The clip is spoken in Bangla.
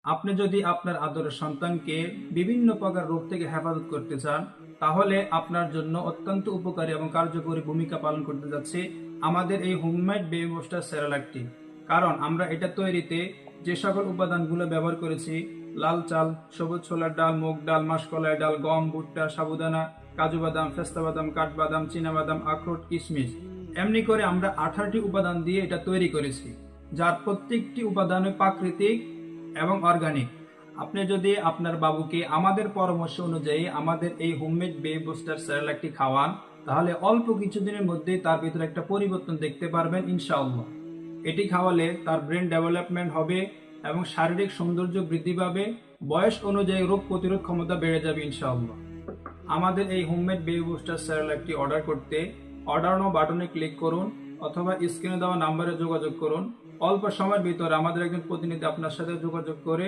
আপনি যদি আপনার আদরের সন্তানকে বিভিন্ন প্রকার রোগ থেকে হেফাজত করতে চান, তাহলে আপনার জন্য অত্যন্ত উপকারী এবং কার্যকরী ভূমিকা পালন করতে যাচ্ছে আমাদের এই হোমমেড বেবি বুস্টার সেরেলাকটি। কারণ আমরা এটা তৈরিতে যে সকল উপাদানগুলো ব্যবহার করেছি, লাল চাল, সবুজ ছোলার ডাল, মুগ ডাল, মাসকলাই ডাল, গম, ভুট্টা, সাবুদানা, কাজু বাদাম, পেস্তা বাদাম, কাঠবাদাম, চীনাবাদাম, আখরোট, কিশমিশ, এমনি করে আমরা 18টি উপাদান দিয়ে এটা তৈরি করেছি, যার প্রত্যেকটি উপাদানে প্রাকৃতিক এবং অর্গানিক। আপনি যদি আপনার বাবুকে আমাদের পরামর্শ অনুযায়ী আমাদের এই হোমমেড বেবি বুস্টার সেরেলাকটি খাওয়ান, তাহলে অল্প কিছুদিনের মধ্যেই তার ভিতরে একটা পরিবর্তন দেখতে পারবেন ইনশাআল্লাহ। এটি খাওয়ালে তার ব্রেন ডেভেলপমেন্ট হবে এবং শারীরিক সৌন্দর্য বৃদ্ধি পাবে, বয়স অনুযায়ী রোগ প্রতিরোধ ক্ষমতা বেড়ে যাবে ইনশাআল্লাহ। আমাদের এই হোমমেড বেবি বুস্টার সেরেলাকটি অর্ডার করতে অর্ডার নাও বাটনে ক্লিক করুন অথবা স্ক্রিনে দেওয়া নাম্বারে যোগাযোগ করুন। অল্প সময়ের ভিতরে আমাদের একজন প্রতিনিধি আপনার সাথে যোগাযোগ করে